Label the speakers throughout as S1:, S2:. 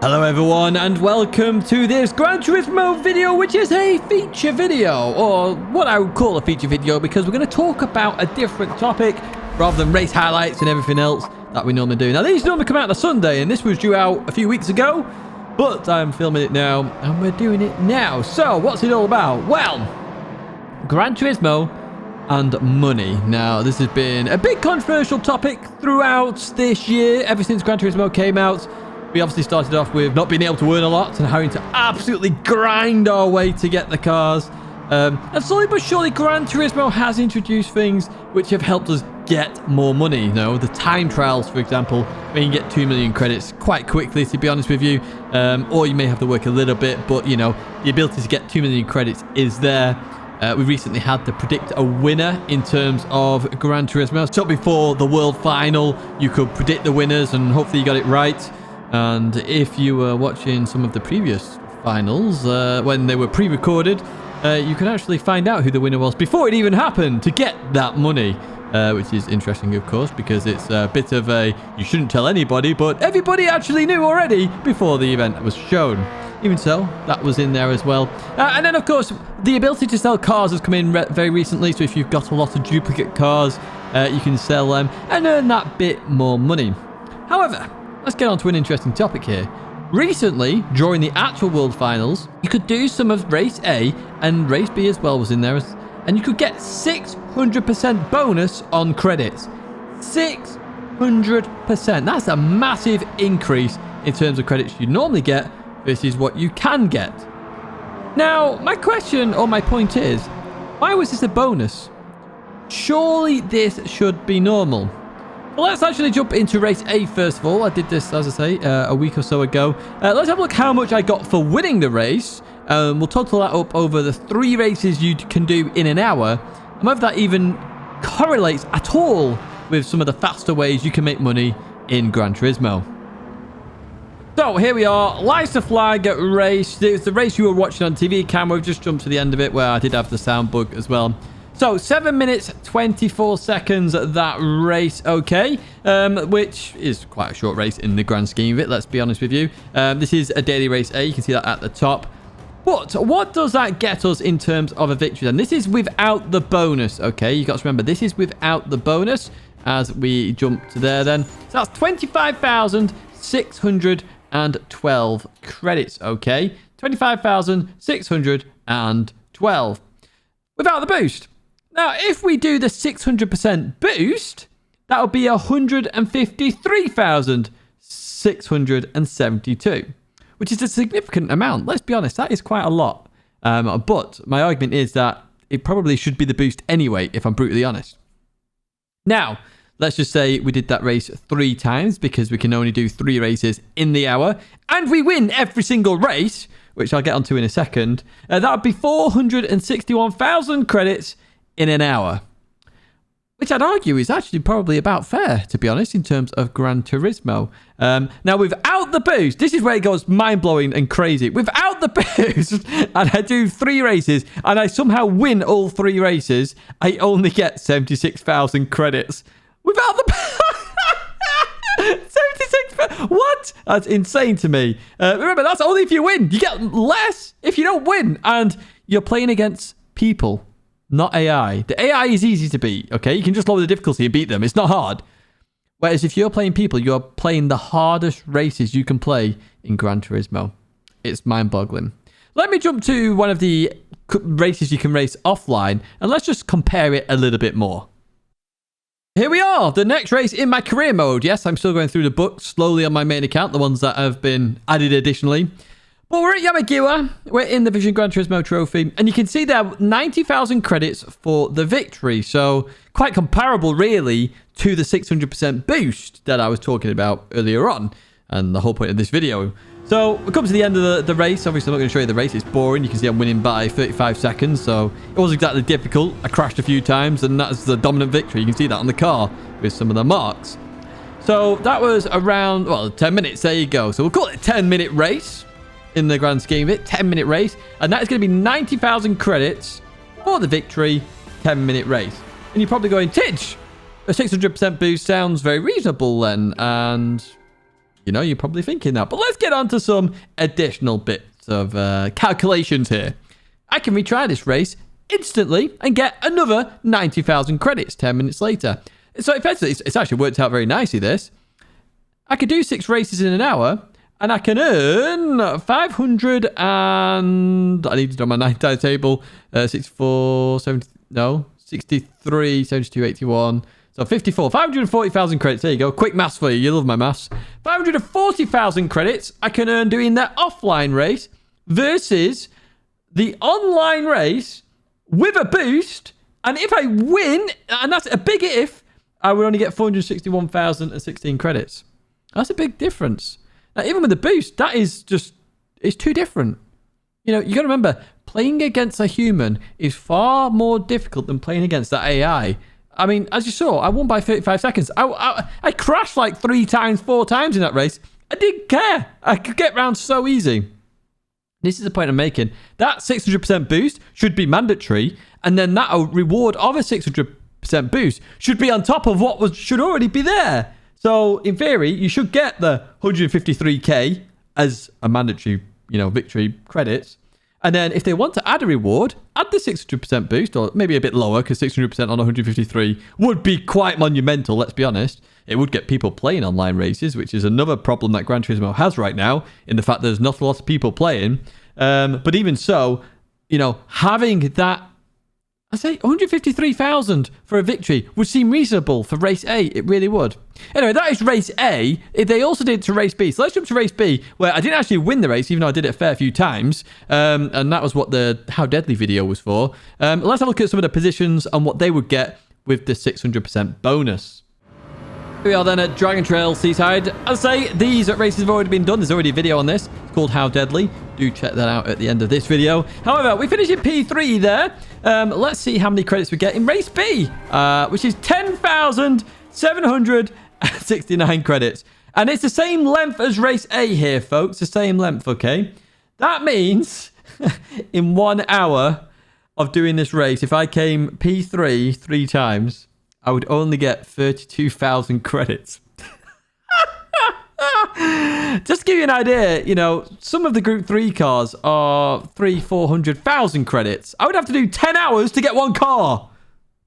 S1: Hello everyone and welcome to this Gran Turismo video, which is a feature video, or what I would call a feature video, because we're going to talk about a different topic rather than race highlights and everything else that we normally do. Now these normally come out on a Sunday and this was due out a few weeks ago, but I'm filming it now and we're doing it now. So what's it all about? Well, Gran Turismo and money. Now this has been a big controversial topic throughout this year, ever since Gran Turismo came out. We obviously started off with not being able to earn a lot and having to absolutely grind our way to get the cars. And slowly but surely, Gran Turismo has introduced things which have helped us get more money. You know, the time trials, for example, where you can get 2 million credits quite quickly, to be honest with you. Or you may have to work a little bit, but, you know, the ability to get 2 million credits is there. We recently had to predict a winner in terms of Gran Turismo. So before the world final, you could predict the winners and hopefully you got it right. And if you were watching some of the previous finals, when they were pre-recorded, you can actually find out who the winner was before it even happened to get that money, which is interesting, of course, because it's a bit of a, you shouldn't tell anybody, but everybody actually knew already before the event was shown. Even so, that was in there as well. And then, of course, the ability to sell cars has come in very recently. So if you've got a lot of duplicate cars, you can sell them and earn that bit more money. However, let's get on to an interesting topic here. Recently, during the actual World Finals, you could do some of Race A, and Race B as well was in there, and you could get 600% bonus on credits. 600%. That's a massive increase in terms of credits you normally get versus what you can get. Now, my question or my point is, why was this a bonus? Surely this should be normal. Well, let's actually jump into Race A first of all. I did this, as I say, a week or so ago. Let's have a look how much I got for winning the race. We'll total that up over the 3 races you can do in an hour. And whether that even correlates at all with some of the faster ways you can make money in Gran Turismo. So here we are, Lights to Flag race. It's the race you were watching on TV camera. We've just jumped to the end of it where I did have the sound bug as well. So 7 minutes 24 seconds that race, okay, which is quite a short race in the grand scheme of it, let's be honest with you. This is a daily race A, you can see that at the top. But what does that get us in terms of a victory then? This is without the bonus, okay? You got to remember, this is without the bonus as we jump to there then. So that's 25,612 credits, okay? 25,612 without the boost. Now, if we do the 600% boost, that would be 153,672, which is a significant amount. Let's be honest, that is quite a lot. But my argument is that it probably should be the boost anyway, if I'm brutally honest. Now, let's just say we did that race 3 times because we can only do 3 races in the hour, and we win every single race, which I'll get onto in a second. That would be 461,000 credits in an hour, which I'd argue is actually probably about fair, to be honest, in terms of Gran Turismo. Now, without the boost, this is where it goes mind-blowing and crazy. Without the boost, and I do 3 races, and I somehow win all 3 races, I only get 76,000 credits. Without the 76, what? That's insane to me. Remember, that's only if you win. You get less if you don't win, and you're playing against people, not AI. The AI is easy to beat, okay? You can just lower the difficulty and beat them. It's not hard. Whereas if you're playing people, you're playing the hardest races you can play in Gran Turismo. It's mind-boggling. Let me jump to one of the races you can race offline, and let's just compare it a little bit more. Here we are, the next race in my career mode. Yes, I'm still going through the books slowly on my main account, the ones that have been added additionally. But we're at Yamagiwa, we're in the Vision Gran Turismo Trophy, and you can see there 90,000 credits for the victory. So quite comparable, really, to the 600% boost that I was talking about earlier on, and the whole point of this video. So we come to the end of the race. Obviously, I'm not going to show you the race. It's boring. You can see I'm winning by 35 seconds, so it wasn't exactly difficult. I crashed a few times, and that's the dominant victory. You can see that on the car with some of the marks. So that was around, well, 10 minutes. There you go. So we'll call it a 10-minute race. In the grand scheme of it, 10-minute race, and that is going to be 90,000 credits for the victory. 10-minute race. And you're probably going, Tidge, a 600% boost sounds very reasonable then, and You know, you're probably thinking that. But let's get on to some additional bits of calculations here. I can retry this race instantly and get another 90,000 credits 10 minutes later. So effectively, it's actually worked out very nicely, this. I could do 6 races in an hour, and I can earn 500 and... I need to do my 9 table. 64, 70... No, 63, 72, 81... So 54, 540,000 credits. There you go. Quick maths for you. You love my maths. 540,000 credits I can earn doing that offline race versus the online race with a boost. And if I win, and that's a big if, I would only get 461,016 credits. That's a big difference. Now, even with the boost, that is just, it's too different. You know, you got to remember, playing against a human is far more difficult than playing against that AI. I mean, as you saw, I won by 35 seconds. I crashed like 3 times, 4 times in that race. I didn't care. I could get round so easy. This is the point I'm making. That 600% boost should be mandatory, and then that reward of a 600% boost should be on top of what should already be there. So, in theory, you should get the 153k as a mandatory, victory credits. And then if they want to add a reward, add the 600% boost, or maybe a bit lower, because 600% on 153 would be quite monumental, let's be honest. It would get people playing online races, which is another problem that Gran Turismo has right now, in the fact there's not a lot of people playing. But even so, having that, I say 153,000 for a victory would seem reasonable for race A. It really would. Anyway, that is race A. They also did it to race B. So let's jump to race B, where I didn't actually win the race, even though I did it a fair few times. And that was what the How Deadly video was for. Let's have a look at some of the positions and what they would get with the 600% bonus. Here we are then at Dragon Trail Seaside. As I say, these races have already been done. There's already a video on this. It's called How Deadly. Do check that out at the end of this video. However, we finished in P3 there. Let's see how many credits we get in race B, which is 10,769 credits. And it's the same length as race A here, folks. The same length, okay? That means in 1 hour of doing this race, if I came P3 3 times, I would only get 32,000 credits. Just to give you an idea, some of the Group 3 cars are 400,000 credits. I would have to do 10 hours to get 1 car.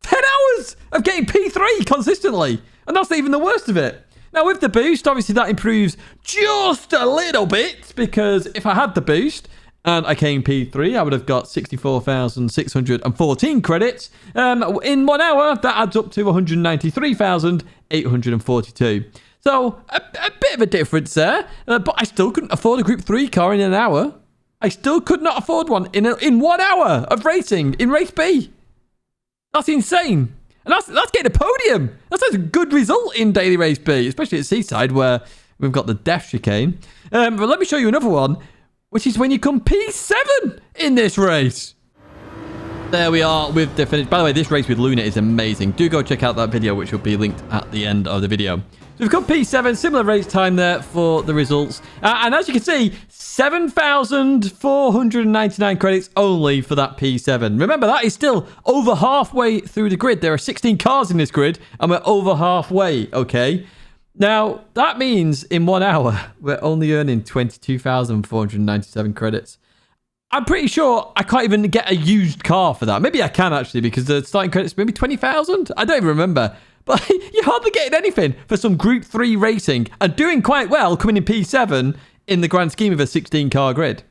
S1: 10 hours of getting P3 consistently. And that's not even the worst of it. Now, with the boost, obviously that improves just a little bit, because if I had the boost and I came P3, I would have got 64,614 credits. In 1 hour, that adds up to 193,842. So, a bit of a difference there. But I still couldn't afford a Group 3 car in an hour. I still could not afford one in 1 hour of racing in race B. That's insane. And that's getting a podium. That's a good result in daily race B, especially at Seaside, where we've got the death chicane. But let me show you another one, which is when you come P7 in this race. There we are with the finish. By the way, this race with Luna is amazing. Do go check out that video, which will be linked at the end of the video. So we've got P7, similar race time there for the results. And as you can see, 7,499 credits only for that P7. Remember, that is still over halfway through the grid. There are 16 cars in this grid, and we're over halfway, okay? Now, that means in 1 hour, we're only earning 22,497 credits. I'm pretty sure I can't even get a used car for that. Maybe I can, actually, because the starting credits maybe 20,000? I don't even remember. But you're hardly getting anything for some Group 3 racing and doing quite well coming in P7 in the grand scheme of a 16-car grid.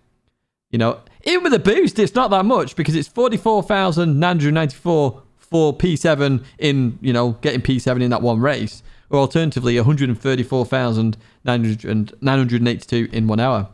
S1: Even with a boost, it's not that much, because it's 44,994 for P7 in, getting P7 in that one race. Or alternatively, 134,982 in 1 hour.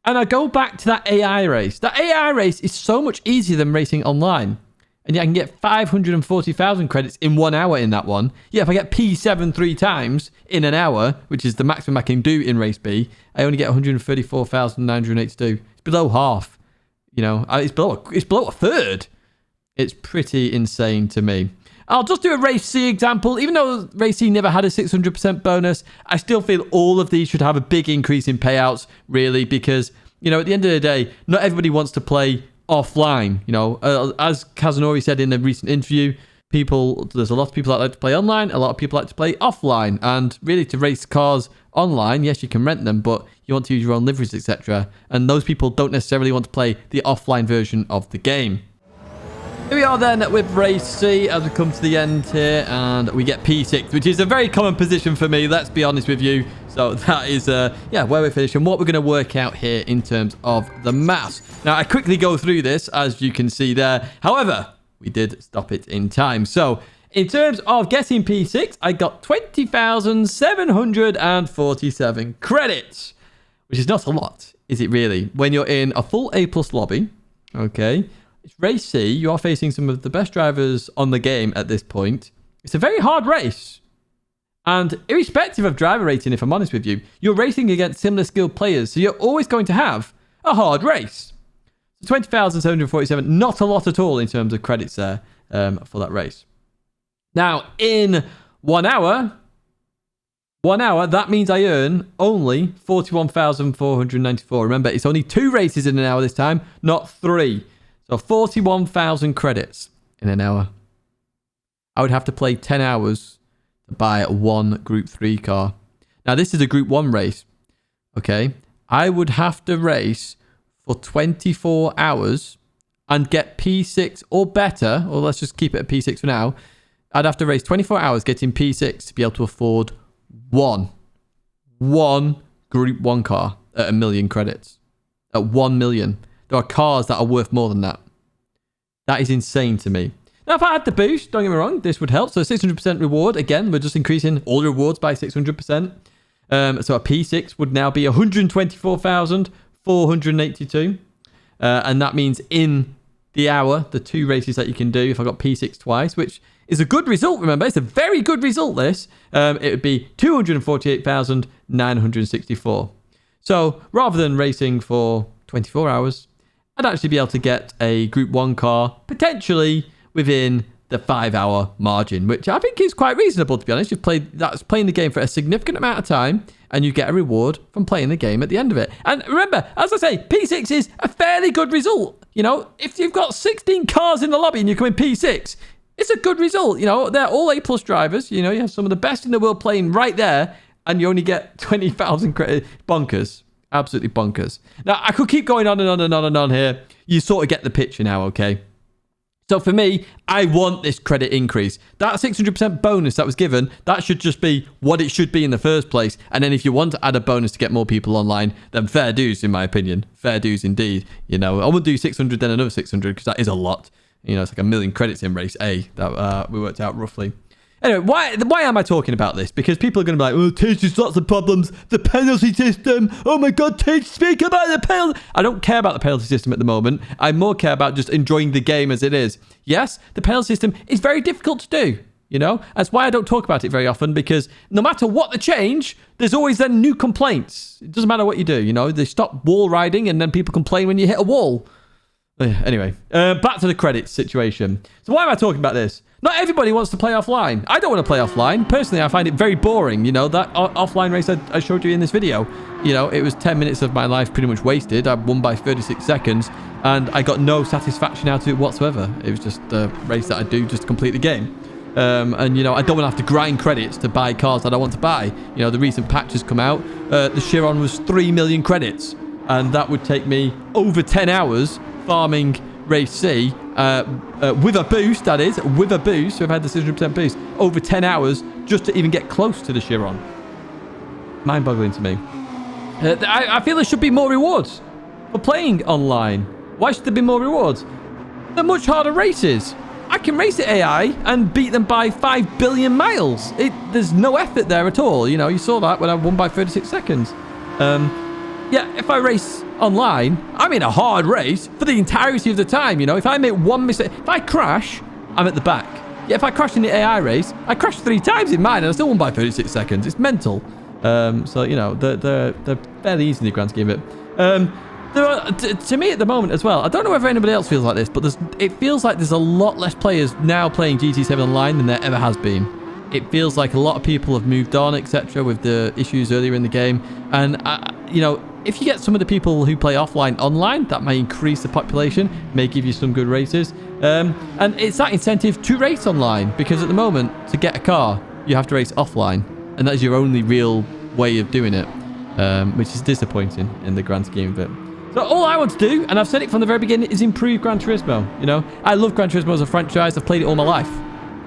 S1: And I go back to that AI race. That AI race is so much easier than racing online. And yet I can get 540,000 credits in 1 hour in that one. Yeah, if I get P7 3 times in an hour, which is the maximum I can do in race B, I only get 134,982. It's below half. It's below a third. It's pretty insane to me. I'll just do a race C example. Even though race C never had a 600% bonus, I still feel all of these should have a big increase in payouts, really, because, at the end of the day, not everybody wants to play offline. As Kazunori said in a recent interview, there's a lot of people that like to play online, a lot of people like to play offline, and really to race cars online, yes, you can rent them, but you want to use your own liveries, etc. And those people don't necessarily want to play the offline version of the game. Here we are then with race C as we come to the end here, and we get P6, which is a very common position for me, let's be honest with you. So that is, yeah, where we're finishing, what we're going to work out here in terms of the maths. Now, I quickly go through this, as you can see there. However, we did stop it in time. So in terms of getting P6, I got 20,747 credits, which is not a lot, is it really? When you're in a full A+ lobby, okay, it's race C, you are facing some of the best drivers on the game at this point. It's a very hard race. And irrespective of driver rating, if I'm honest with you, you're racing against similar skilled players, so you're always going to have a hard race. 20,747, not a lot at all in terms of credits there for that race. Now, in 1 hour, that means I earn only 41,494. Remember, it's only 2 races in an hour this time, not 3. So 41,000 credits in an hour. I would have to play 10 hours to buy 1 Group 3 car. Now, this is a Group 1 race, okay? I would have to race for 24 hours and get P6 or better, or let's just keep it at P6 for now. I'd have to race 24 hours getting P6 to be able to afford one Group 1 car at 1 million credits. At 1 million. There are cars that are worth more than that. That is insane to me. Now, if I had the boost, don't get me wrong, this would help. So 600% reward. Again, we're just increasing all the rewards by 600%. So a P6 would now be 124,482. And that means in the hour, the 2 races that you can do, if I got P6 twice, which is a good result, remember. It's a very good result, this. It would be 248,964. So rather than racing for 24 hours, I'd actually be able to get a Group 1 car, potentially within the 5-hour margin, which I think is quite reasonable, to be honest. That's playing the game for a significant amount of time, and you get a reward from playing the game at the end of it. And remember, as I say, P6 is a fairly good result. You know, if you've got 16 cars in the lobby and you come in P6, it's a good result. You know, they're all A+ drivers. You know, you have some of the best in the world playing right there, and you only get 20,000 credit. Bonkers. Absolutely bonkers. Now, I could keep going on and on and on and on here. You sort of get the picture now, okay? So for me, I want this credit increase. That 600% bonus that was given, that should just be what it should be in the first place. And then if you want to add a bonus to get more people online, then fair dues, in my opinion. Fair dues indeed. You know, I would do 600, then another 600, because that is a lot. You know, it's like 1 million credits in race A that we worked out roughly. Anyway, why am I talking about this? Because people are going to be like, oh, Tidge, there's lots of problems. The penalty system. Oh my God, Tidge, speak about the penalty. I don't care about the penalty system at the moment. I more care about just enjoying the game as it is. Yes, the penalty system is very difficult to do. You know, that's why I don't talk about it very often, because no matter what the change, there's always then new complaints. It doesn't matter what you do. You know, they stop wall riding and then people complain when you hit a wall. Anyway, back to the credits situation. So why am I talking about this? Not everybody wants to play offline. I don't want to play offline. Personally, I find it very boring. You know, that offline race I showed you in this video, you know, it was 10 minutes of my life pretty much wasted. I won by 36 seconds and I got no satisfaction out of it whatsoever. It was just a race that I do just to complete the game. And, you know, I don't want to have to grind credits to buy cars that I want to buy. You know, the recent patch has come out. The Chiron was 3 million credits. And that would take me over 10 hours farming race C with a boost, that is, with a boost. So I've had the 600% boost over 10 hours just to even get close to the Chiron. Mind-boggling to me. I feel there should be more rewards for playing online. Why should there be more rewards? They're much harder races. I can race the AI and beat them by 5 billion miles. There's no effort there at all. You know, you saw that when I won by 36 seconds. Yeah, if I race online, I'm in a hard race for the entirety of the time. You know, if I make one mistake, if I crash, I'm at the back. Yeah, if I crash in the AI race, I crashed 3 times in mine and I still won by 36 seconds. It's mental. So, you know, they're fairly easy in the grand scheme of it. To me at the moment as well, I don't know whether anybody else feels like this, but it feels like there's a lot less players now playing GT7 online than there ever has been. It feels like a lot of people have moved on, etc., with the issues earlier in the game. And, you know, if you get some of the people who play offline online, that may increase the population, may give you some good races. And it's that incentive to race online, because at the moment, to get a car, you have to race offline. And that is your only real way of doing it, which is disappointing in the grand scheme of it. So all I want to do, and I've said it from the very beginning, is improve Gran Turismo. You know, I love Gran Turismo as a franchise. I've played it all my life.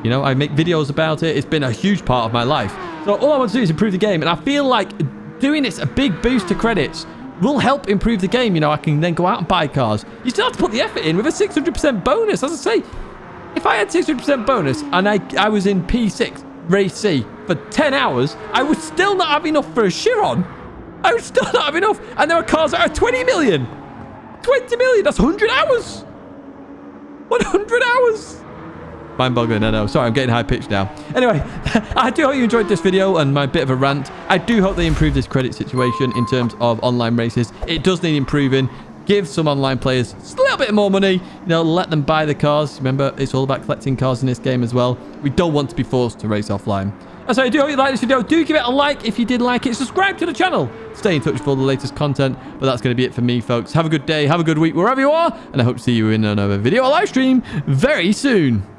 S1: You know, I make videos about it. It's been a huge part of my life. So all I want to do is improve the game. And I feel like doing this a big boost to credits will help improve the game. You know, I can then go out and buy cars. You still have to put the effort in with a 600% bonus. As I say, if I had 600% bonus and I was in P6 race C for 10 hours, I would still not have enough for a Chiron. I would still not have enough. And there are cars that are 20 million. 20 million. That's 100 hours. 100 hours. Mind-boggling, I know. Sorry, I'm getting high-pitched now. Anyway, I do hope you enjoyed this video and my bit of a rant. I do hope they improve this credit situation in terms of online races. It does need improving. Give some online players a little bit more money. You know, let them buy the cars. Remember, it's all about collecting cars in this game as well. We don't want to be forced to race offline. So I do hope you like this video. Do give it a like if you did like it. Subscribe to the channel. Stay in touch for all the latest content. But that's going to be it for me, folks. Have a good day. Have a good week wherever you are. And I hope to see you in another video or live stream very soon.